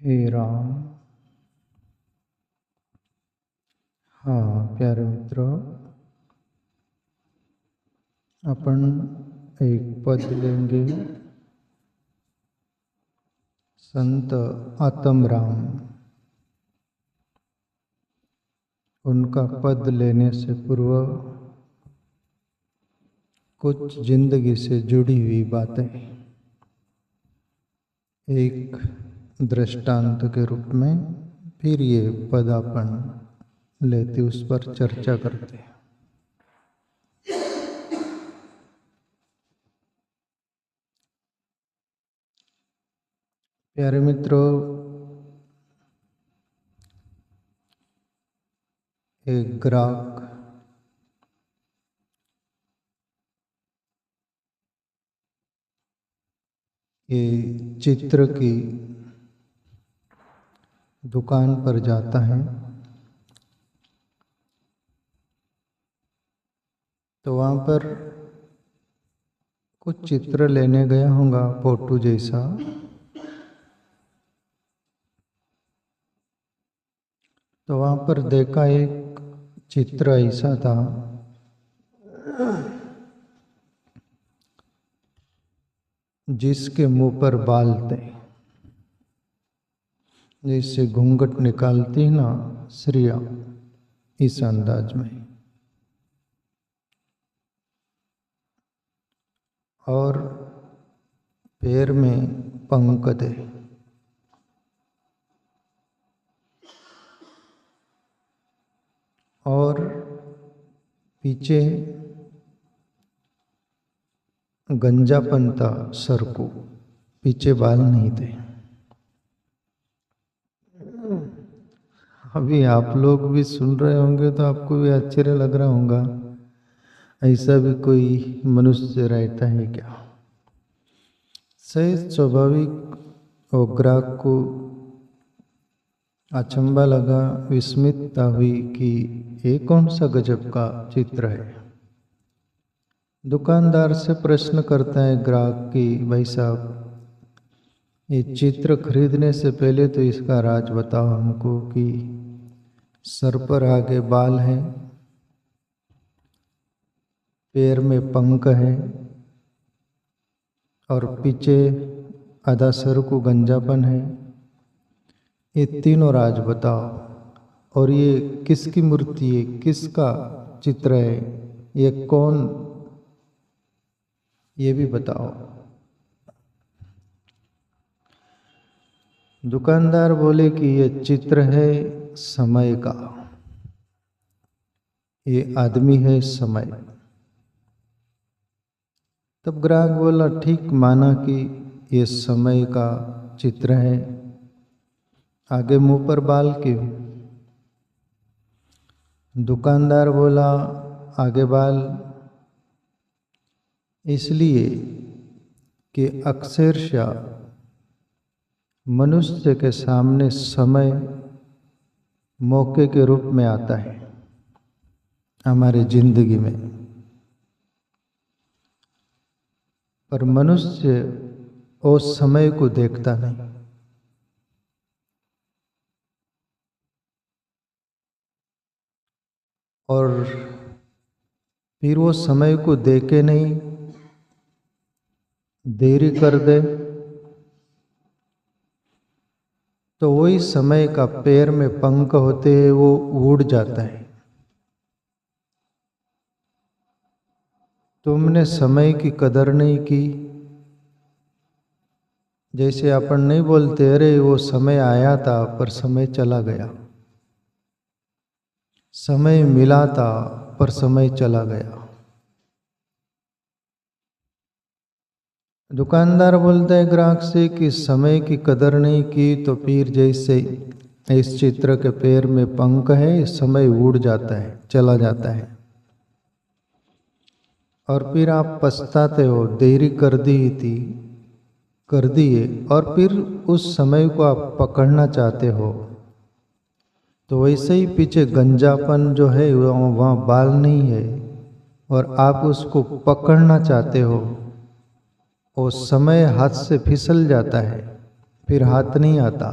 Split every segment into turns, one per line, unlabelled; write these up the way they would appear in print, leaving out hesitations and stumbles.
हे राम। हाँ प्यारे मित्रों, अपन एक पद लेंगे संत आत्मराम। उनका पद लेने से पूर्व कुछ जिंदगी से जुड़ी हुई बातें एक दृष्टांत के रूप में, फिर ये पद अपन लेते उस पर चर्चा करते हैं। प्यारे मित्रों, एक ग्राहक ये चित्र की दुकान पर जाता है तो वहाँ पर कुछ चित्र लेने गया होगा फोटो जैसा। तो वहाँ पर देखा एक चित्र ऐसा था जिसके मुंह पर बाल थे, जैसे घूंघट निकालती ना स्त्रियां, इस अंदाज में। और पैर में पंख थे। और पीछे गंजापन था सर को, पीछे बाल नहीं थे। अभी आप लोग भी सुन रहे होंगे तो आपको भी आश्चर्य लग रहा होगा, ऐसा भी कोई मनुष्य रहता है क्या। सही स्वाभाविक और ग्राहक को अचंबा लगा, विस्मितता हुई कि ये कौन सा गजब का चित्र है। दुकानदार से प्रश्न करता है ग्राहक कि भाई साहब, ये चित्र खरीदने से पहले तो इसका राज बताओ हमको कि सर पर आगे बाल है, पैर में पंख है और पीछे आधा सर को गंजापन है। ये तीनों राज बताओ, और ये किसकी मूर्ति है, किसका चित्र है, ये कौन, ये भी बताओ। दुकानदार बोले कि ये चित्र है समय का, ये आदमी है समय। तब ग्राहक बोला ठीक माना कि ये समय का चित्र है, आगे मुंह पर बाल क्यों। दुकानदार बोला आगे बाल इसलिए कि अक्सरशः मनुष्य के सामने समय मौके के रूप में आता है हमारे जिंदगी में, पर मनुष्य उस समय को देखता नहीं। और फिर वो समय को देखे नहीं, देरी कर दे तो वही समय का पैर में पंख होते हैं वो उड़ जाता है। तुमने समय की कदर नहीं की। जैसे अपन नहीं बोलते अरे वो समय आया था पर समय चला गया, समय मिला था पर समय चला गया। दुकानदार बोलता है ग्राहक से कि समय की कदर नहीं की तो फिर जैसे इस चित्र के पैर में पंख है, समय उड़ जाता है, चला जाता है, और फिर आप पछताते हो, देरी कर दी थी, कर दिए, और फिर उस समय को आप पकड़ना चाहते हो। तो वैसे ही पीछे गंजापन जो है वहाँ बाल नहीं है और आप उसको पकड़ना चाहते हो, वो समय हाथ से फिसल जाता है, फिर हाथ नहीं आता।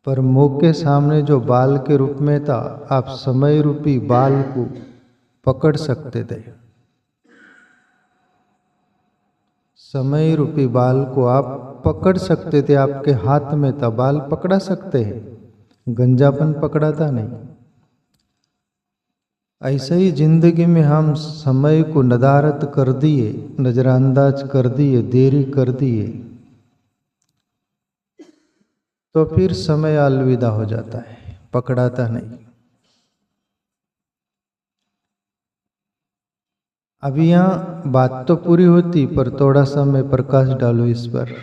पर मुंह के सामने जो बाल के रूप में था, आप समय रूपी बाल को पकड़ सकते थे। समय रूपी बाल को आप पकड़ सकते थे, आपके हाथ में था, बाल पकड़ा सकते हैं, गंजापन पकड़ा था नहीं। ऐसे ही जिंदगी में हम समय को नदारत कर दिए, नजरअंदाज कर दिए, देरी कर दिए, तो फिर समय अलविदा हो जाता है, पकड़ाता नहीं। अभी यहाँ बात तो पूरी होती, पर थोड़ा सा मैं प्रकाश डालूं इस पर।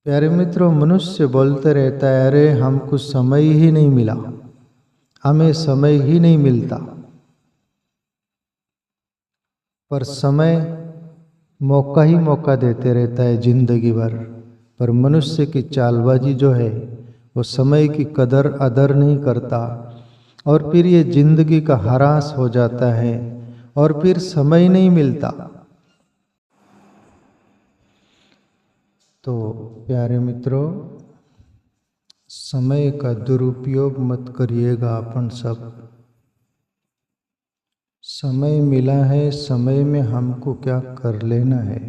प्यारे मित्रों, मनुष्य बोलते रहता है, अरे हमको समय ही नहीं मिला, हमें समय ही नहीं मिलता। पर समय मौका ही मौका देते रहता है जिंदगी भर। पर मनुष्य की चालबाजी जो है, वो समय की कदर अदर नहीं करता, और फिर ये जिंदगी का ह्रास हो जाता है, और फिर समय नहीं मिलता। तो प्यारे मित्रों, समय का दुरुपयोग मत करिएगा। अपन सब समय मिला है, समय में हमको क्या कर लेना है।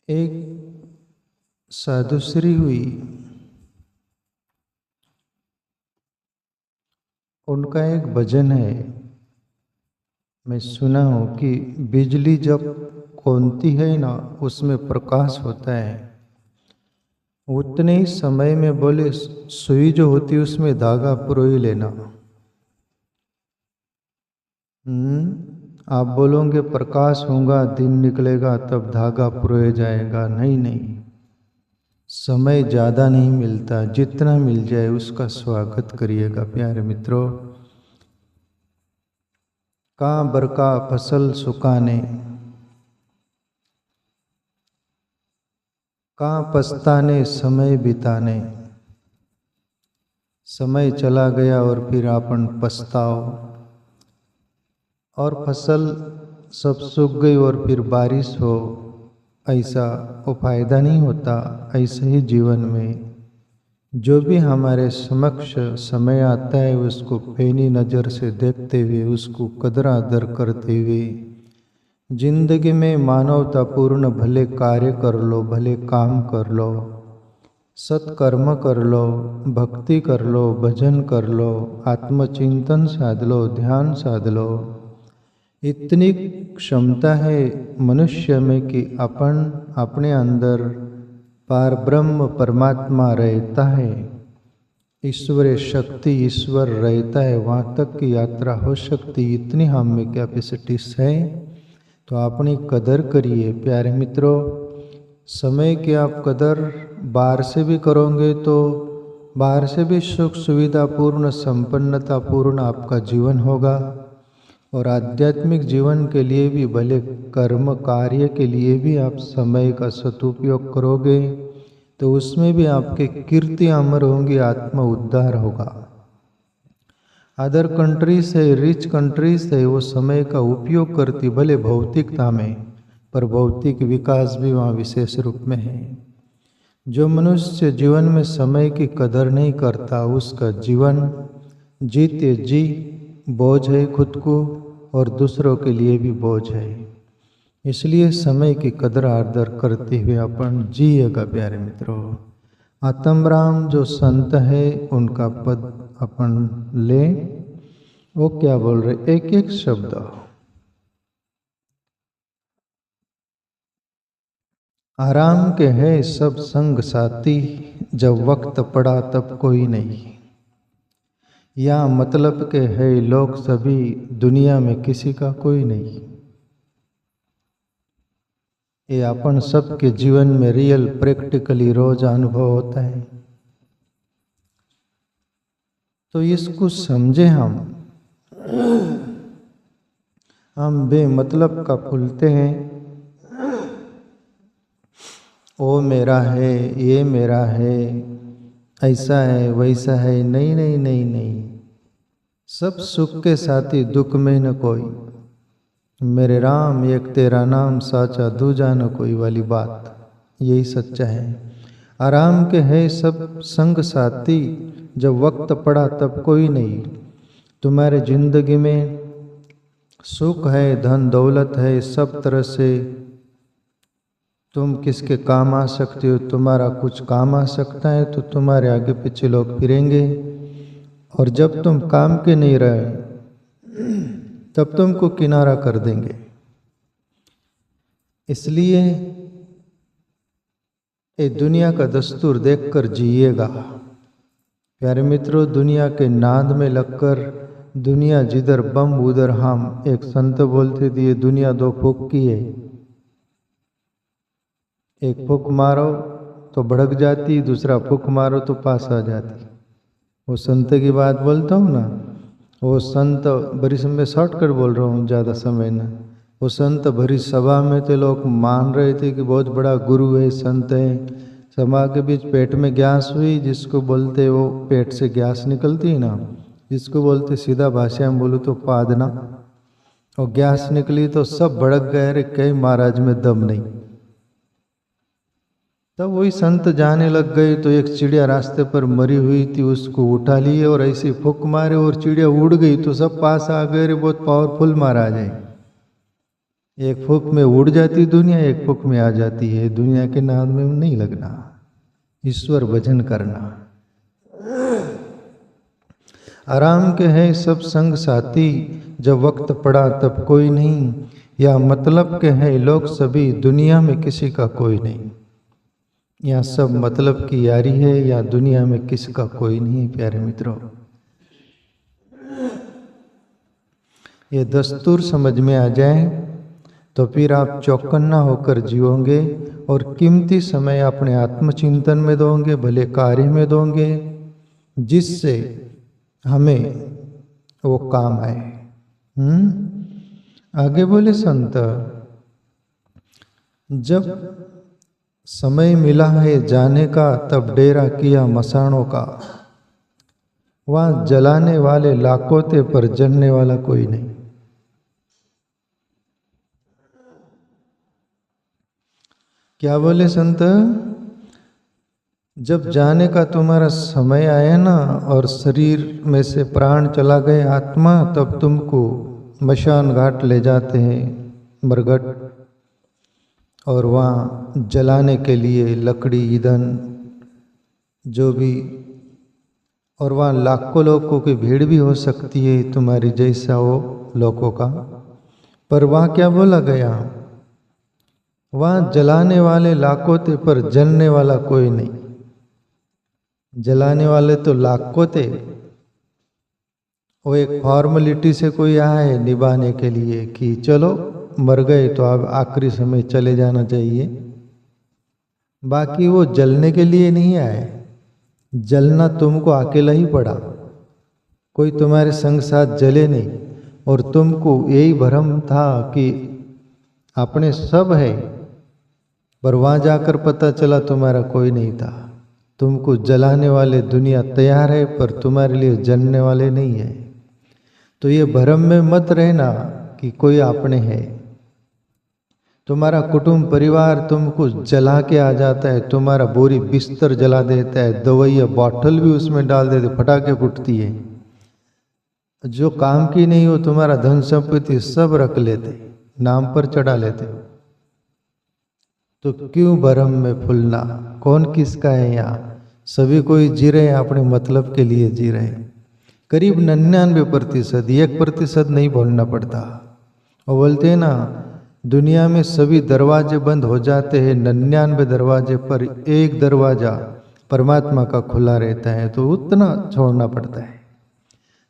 एक साधुश्री हुई, उनका एक भजन है, मैं सुना हूँ कि बिजली जब कौनती है ना, उसमें प्रकाश होता है, उतने ही समय में बोले सुई जो होती है उसमें धागा पुरोई लेना। आप बोलोगे प्रकाश होगा, दिन निकलेगा, तब धागा पुरोया जाएगा। नहीं नहीं, समय ज़्यादा नहीं मिलता, जितना मिल जाए उसका स्वागत करिएगा। प्यारे मित्रों, कहाँ बरका फसल सुखाने, कहाँ पछताने समय बिताने। समय चला गया और फिर आपन पछताओ, और फसल सब सूख गई और फिर बारिश हो, ऐसा वो फायदा नहीं होता। ऐसे ही जीवन में जो भी हमारे समक्ष समय आता है, उसको पैनी नज़र से देखते हुए, उसको कदर आदर करते हुए, जिंदगी में मानवतापूर्ण भले कार्य कर लो, भले काम कर लो, सत्कर्म कर लो, भक्ति कर लो, भजन कर लो, आत्मचिंतन साध लो, ध्यान साध लो। इतनी क्षमता है मनुष्य में कि अपन अपने अंदर पार ब्रह्म परमात्मा रहता है, ईश्वरीय शक्ति ईश्वर रहता है, वहाँ तक की यात्रा हो सकती, इतनी हम में कैपेसिटीज है। तो अपनी कदर करिए प्यारे मित्रों। समय की आप कदर बाहर से भी करोगे तो बाहर से भी सुख सुविधापूर्ण संपन्नतापूर्ण आपका जीवन होगा, और आध्यात्मिक जीवन के लिए भी, भले कर्म कार्य के लिए भी आप समय का सदुपयोग करोगे तो उसमें भी आपके कीर्ति अमर होंगी, आत्म उद्धार होगा। अदर कंट्रीज है, रिच कंट्रीज है, वो समय का उपयोग करती, भले भौतिकता में, पर भौतिक विकास भी वहाँ विशेष रूप में है। जो मनुष्य जीवन में समय की कदर नहीं करता, उसका जीवन जीते जी बोझ है, खुद को और दूसरों के लिए भी बोझ है। इसलिए समय की कदर आदर करते हुए अपन जिएगा प्यारे मित्रों। आत्मराम जो संत है, उनका पद अपन ले। वो क्या बोल रहे, एक एक शब्द। आराम के है सब संग साथी, जब वक्त पड़ा तब कोई नहीं। या मतलब के है लोग सभी, दुनिया में किसी का कोई नहीं। ये अपन सबके जीवन में रियल प्रैक्टिकली रोज अनुभव होता है। तो इसको समझे हम बेमतलब का फूलते हैं, वो मेरा है, ये मेरा है, ऐसा है वैसा है। नहीं नहीं नहीं नहीं, सब सुख के साथी दुख में न कोई। मेरे राम एक तेरा नाम, साचा दूजा न कोई वाली बात। यही सच्चा है। आराम के है सब संग साथी, जब वक्त पड़ा तब कोई नहीं। तुम्हारे जिंदगी में सुख है, धन दौलत है, सब तरह से तुम किसके काम आ सकते हो, तुम्हारा कुछ काम आ सकता है तो तुम्हारे आगे पीछे लोग फिरेंगे। और जब तुम काम के नहीं रहे तब तुमको किनारा कर देंगे। इसलिए ये दुनिया का दस्तूर देखकर जिएगा। प्यारे मित्रों, दुनिया के नाद में लगकर, दुनिया जिधर बम उधर हम, एक संत बोलते थे ये दुनिया दो फूक की है। एक फूक मारो तो भड़क जाती, दूसरा फूक मारो तो पास आ जाती। वो संत की बात बोलता हूँ ना, वो संत बड़ी समय शॉर्टकट बोल रहा हूँ, ज़्यादा समय ना। वो संत भरी सभा में थे, लोग मान रहे थे कि बहुत बड़ा गुरु है, संत है। सभा के बीच पेट में गैस हुई, जिसको बोलते वो पेट से गैस निकलती है ना, जिसको बोलते सीधा भाषा में बोलूँ तो पादना। और गैस निकली तो सब भड़क गए, अरे कहीं महाराज में दम नहीं। तब वही संत जाने लग गए तो एक चिड़िया रास्ते पर मरी हुई थी, उसको उठा लिए और ऐसे फूक मारे और चिड़िया उड़ गई तो सब पास आ गए, बहुत पावरफुल महाराज है। एक फूक में उड़ जाती दुनिया, एक फूक में आ जाती है। दुनिया के नाम में नहीं लगना, ईश्वर भजन करना। आराम के है सब संग साथी, जब वक्त पड़ा तब कोई नहीं। या मतलब के है लोग सभी, दुनिया में किसी का कोई नहीं। या सब मतलब की यारी है, या दुनिया में किसका कोई नहीं। प्यारे मित्रों, ये दस्तूर समझ में आ जाए तो फिर आप चौकन्ना होकर जियोगे और कीमती समय अपने आत्मचिंतन में दोगे, भले कार्य में दोगे, जिससे हमें वो काम आए। आगे बोले संत, जब समय मिला है जाने का, तब डेरा किया मसाणों का। वहां जलाने वाले लाखों थे पर जलने वाला कोई नहीं। क्या बोले संत, जब जाने का तुम्हारा समय आया ना और शरीर में से प्राण चला गए, आत्मा, तब तुमको मशान घाट ले जाते हैं, मरघट, और वहाँ जलाने के लिए लकड़ी, ईंधन जो भी, और वहाँ लाखों लोगों की भीड़ भी हो सकती है तुम्हारी जैसा हो लोगों का। पर वहाँ क्या बोला गया, वहाँ जलाने वाले लाखों थे पर जलने वाला कोई नहीं। जलाने वाले तो लाखों थे, वो एक फॉर्मेलिटी से कोई आया है निभाने के लिए कि चलो मर गए तो अब आखिरी समय चले जाना चाहिए। बाकी वो जलने के लिए नहीं आए। जलना तुमको अकेला ही पड़ा, कोई तुम्हारे संग साथ जले नहीं। और तुमको यही भ्रम था कि अपने सब है, पर वहां जाकर पता चला तुम्हारा कोई नहीं था। तुमको जलाने वाले दुनिया तैयार है, पर तुम्हारे लिए जलने वाले नहीं है। तो ये भ्रम में मत रहना कि कोई अपने है। तुम्हारा कुटुंब परिवार तुमको जला के आ जाता है, तुम्हारा बोरी बिस्तर जला देता है, दवाइया बॉटल भी उसमें डाल देते, फटाके फूटती है। जो काम की नहीं हो तुम्हारा धन संपत्ति सब रख लेते, नाम पर चढ़ा लेते हो। तो क्यों भ्रम में फूलना, कौन किसका है यहाँ। सभी कोई जी रहे हैं, अपने मतलब के लिए जी रहे हैं। करीब 99%, 1% नहीं बोलना पड़ता। और बोलते हैं ना, दुनिया में सभी दरवाजे बंद हो जाते हैं, 99 दरवाजे पर एक दरवाजा परमात्मा का खुला रहता है, तो उतना छोड़ना पड़ता है।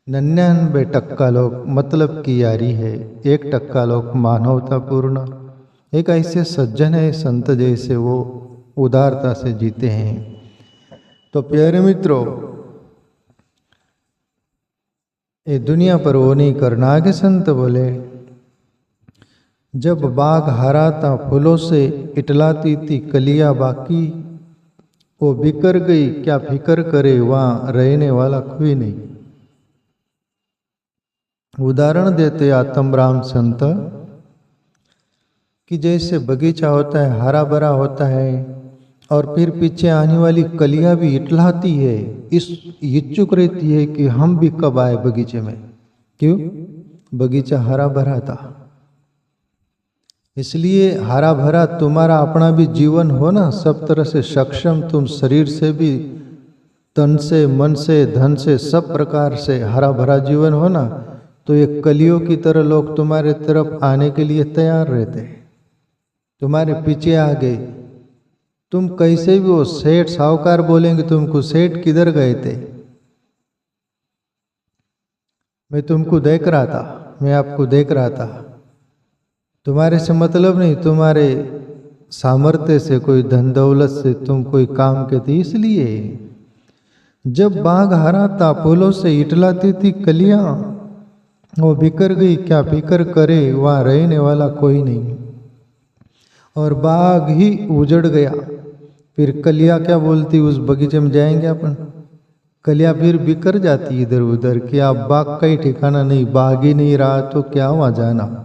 99% लोग मतलब की यारी है, 1% लोग मानवतापूर्ण, एक ऐसे सज्जन है संत जैसे, वो उदारता से जीते हैं। तो प्यारे मित्रों, ये दुनिया पर वो नहीं करना। आगे संत बोले, जब बाग हरा था फूलों से इटलाती थी कलियां बाकी, वो बिकर गई क्या फिकर करे, वहां रहने वाला कोई नहीं। उदाहरण देते आत्मराम संत कि जैसे बगीचा होता है, हरा भरा होता है, और फिर पीछे आने वाली कलियां भी इटलाती है, इस इच्छुक रहती है कि हम भी कब आए बगीचे में। क्यों? बगीचा हरा भरा था। इसलिए हरा भरा तुम्हारा अपना भी जीवन हो ना, सब तरह से सक्षम, तुम शरीर से भी, तन से, मन से, धन से, सब प्रकार से हरा भरा जीवन हो ना, तो ये कलियों की तरह लोग तुम्हारे तरफ आने के लिए तैयार रहते, तुम्हारे पीछे आ गए। तुम कैसे भी हो, सेठ साहूकार बोलेंगे तुमको, सेठ किधर गए थे, मैं तुमको देख रहा था, मैं आपको देख रहा था। तुम्हारे से मतलब नहीं, तुम्हारे सामर्थ्य से, कोई धन दौलत से तुम कोई काम के थे। इसलिए जब बाग हरा था, फूलों से इटलाती थी कलियां, वो बिखर गई, क्या फिक्र करे, वहां रहने वाला कोई नहीं, और बाग ही उजड़ गया। फिर कलियां क्या बोलती, उस बगीचे में जाएंगे अपन, कलियां फिर बिखर जाती इधर उधर, कि आप बाग का ही ठिकाना नहीं, बाग ही नहीं रहा तो क्या वहां जाना।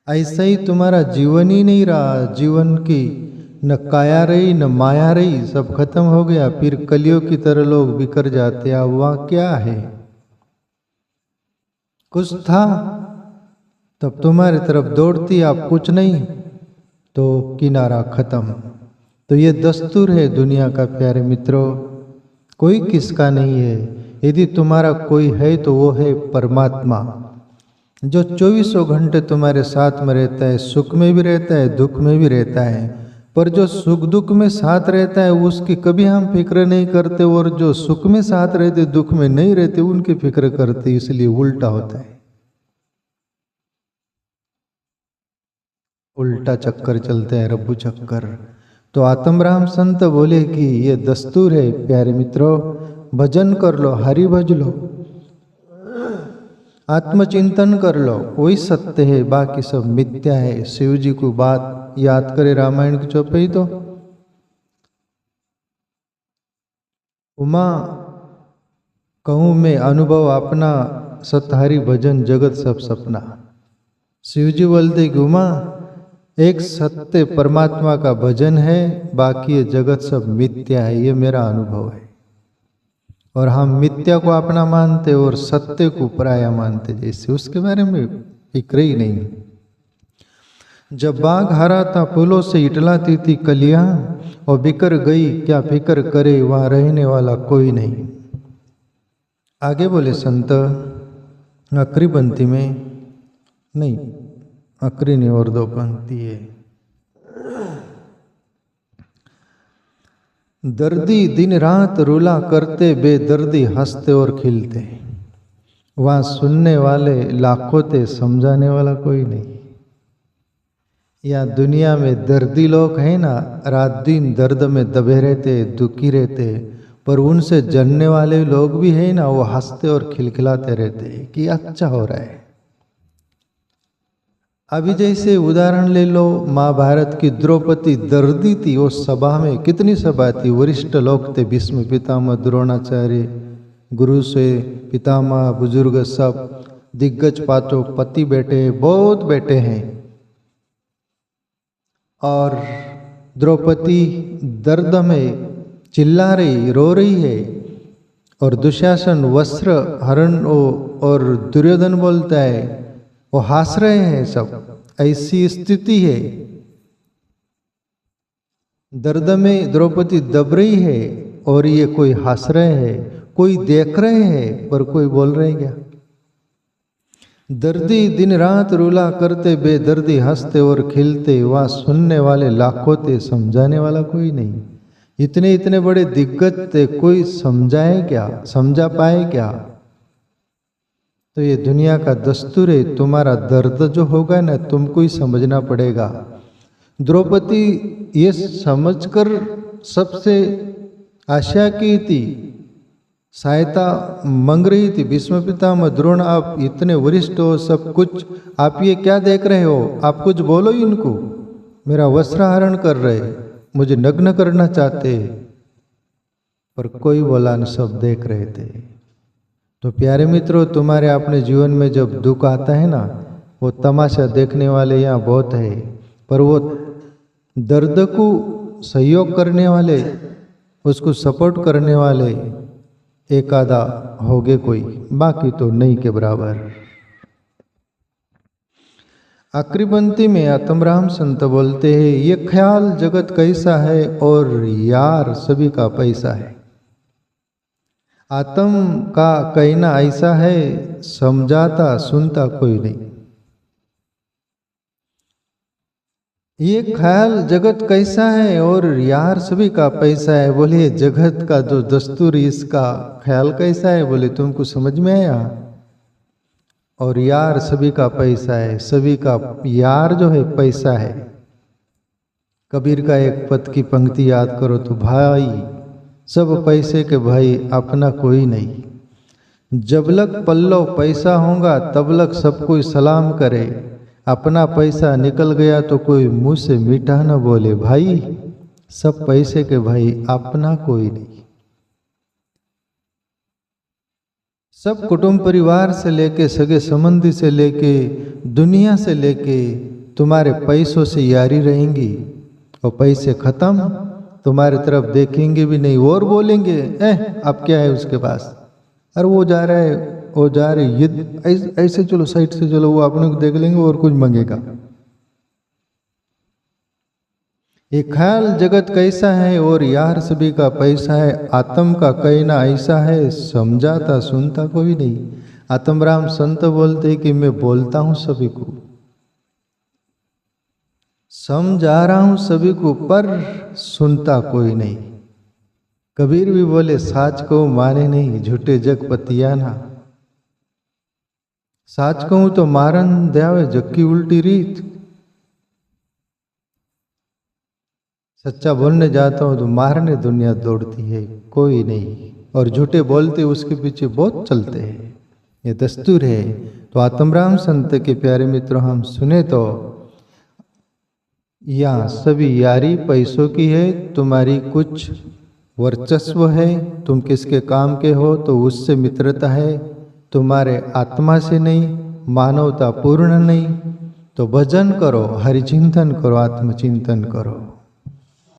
ऐसा ही तुम्हारा जीवन ही नहीं रहा, जीवन की न काया रही न माया रही, सब खत्म हो गया। फिर कलियों की तरह लोग बिखर जाते। अब वहां क्या है, कुछ था तब तुम्हारी तरफ दौड़ती, आप कुछ नहीं तो किनारा खत्म। तो ये दस्तूर है दुनिया का प्यारे मित्रों, कोई किसका नहीं है। यदि तुम्हारा कोई है तो वो है परमात्मा, जो 24 घंटे तुम्हारे साथ में रहता है, सुख में भी रहता है, दुख में भी रहता है। पर जो सुख दुख में साथ रहता है उसकी कभी हम फिक्र नहीं करते, और जो सुख में साथ रहते, दुख में नहीं रहते, उनकी फिक्र करते। इसलिए उल्टा होता है, उल्टा चक्कर चलते हैं, रब्बू चक्कर। तो आत्मराम संत बोले कि ये दस्तूर है प्यारे मित्रों, भजन कर लो, हरि भज लो, आत्मचिंतन कर लो, वही सत्य है, बाकी सब मिथ्या है। शिव जी को बात याद करे रामायण की चौपाई, तो उमा कहूँ मैं अनुभव अपना, सतहरि भजन जगत सब सपना। शिव जी बोलते कि उमा एक सत्य परमात्मा का भजन है, बाकी ये जगत सब मिथ्या है, ये मेरा अनुभव है। और हम मिथ्या को अपना मानते और सत्य को पराया मानते, जैसे उसके बारे में फिक्र ही नहीं। जब बाग हरा था, फूलों से इटलाती थी कलियां, और बिखर गई, क्या फिक्र करे, वहां रहने वाला कोई नहीं। आगे बोले संत, आखिरी पंक्ति में नहीं, आखिरी नहीं, और 2 पंक्ति है। दर्दी दिन रात रुला करते, बेदर्दी हंसते और खिलते। वहां सुनने वाले लाखों थे, समझाने वाला कोई नहीं। या दुनिया में दर्दी लोग हैं ना, रात दिन दर्द में दबे रहते, दुखी रहते, पर उनसे जानने वाले लोग भी हैं ना, वो हंसते और खिलखिलाते रहते कि अच्छा हो रहा है। अभी जैसे उदाहरण ले लो, महाभारत की द्रौपदी दर्दी थी, वो सभा में, कितनी सभा थी, वरिष्ठ लोग थे, भीष्म पितामह, द्रोणाचार्य, गुरु से पितामह, बुजुर्ग, सब दिग्गज पांचों पति बैठे, बहुत बैठे हैं। और द्रौपदी दर्द में चिल्ला रही, रो रही है, और दुशासन वस्त्र हरण, और दुर्योधन बोलता है, वो हंस रहे हैं सब। ऐसी स्थिति है, दर्द में द्रौपदी दब रही है, और ये कोई हंस रहे हैं, कोई देख रहे हैं, पर कोई बोल रहे क्या। दर्दी दिन रात रुला करते, बेदर्दी हंसते और खिलते। वहां सुनने वाले लाखों थे, समझाने वाला कोई नहीं। इतने इतने बड़े दिग्गज थे, कोई समझाए क्या, समझा पाए क्या। तो ये दुनिया का दस्तूर है, तुम्हारा दर्द जो होगा ना, तुमको ही समझना पड़ेगा। द्रौपदी ये समझकर सबसे आशा की थी, सहायता मांग रही थी, भीष्म पितामह, द्रोण, आप इतने वरिष्ठ हो, सब कुछ, आप ये क्या देख रहे हो, आप कुछ बोलो ही इनको। मेरा वस्त्र हरण कर रहे, मुझे नग्न करना चाहते, पर कोई बोला न, सब देख रहे थे। तो प्यारे मित्रों, तुम्हारे अपने जीवन में जब दुख आता है ना, वो तमाशा देखने वाले यहाँ बहुत है, पर वो दर्द को सहयोग करने वाले, उसको सपोर्ट करने वाले एक आधा होगे कोई, बाकी तो नहीं के बराबर। आखिरी पंक्ति में आत्मराम संत बोलते हैं, ये ख्याल जगत कैसा है और यार सभी का पैसा है। आत्म का कहना ऐसा है, समझाता सुनता कोई नहीं। ये ख्याल जगत कैसा है और यार सभी का पैसा है। बोले जगत का जो दस्तूर, इसका ख्याल कैसा है? बोले तुमको समझ में आया? और यार सभी का पैसा है, सभी का यार जो है पैसा है। कबीर का एक पद की पंक्ति याद करो तो, भाई सब पैसे के भाई, अपना कोई नहीं। जबलक पल्लो पैसा होगा तबलक सब कोई सलाम करे। अपना पैसा निकल गया तो कोई मुंह से मीठा न बोले। भाई सब पैसे के भाई, अपना कोई नहीं। सब कुटुंब परिवार से लेके, सगे संबंधी से लेके, दुनिया से लेके तुम्हारे पैसों से यारी रहेंगी, और पैसे खत्म तुम्हारी तरफ देखेंगे भी नहीं और बोलेंगे अब क्या है उसके पास, अरे वो जा रहा है, वो जा रहे, ये ऐसे चलो साइड से चलो, वो अपने को देख लेंगे और कुछ मांगेगा। ये ख्याल जगत कैसा है और यार सभी का पैसा है। आत्म का कहना ऐसा है, समझाता सुनता कोई नहीं। आत्मराम संत बोलते हैं कि मैं बोलता हूं सभी को, समझा रहा हूं सभी को, पर सुनता कोई नहीं। कबीर भी बोले साच को माने नहीं, झूठे जग पतियाना। साच कहूं तो मारन द्यावे, जग की उल्टी रीत। सच्चा बोलने जाता हूं तो मारने दुनिया दौड़ती है, कोई नहीं। और झूठे बोलते उसके पीछे बहुत चलते हैं, ये दस्तूर है। तो आत्मराम संत के प्यारे मित्रों, हम सुने तो यहाँ सभी यारी पैसों की है। तुम्हारी कुछ वर्चस्व है, तुम किसके काम के हो तो उससे मित्रता है, तुम्हारे आत्मा से नहीं, मानवता पूर्ण नहीं। तो भजन करो, हरिचिंतन करो, आत्मचिंतन करो।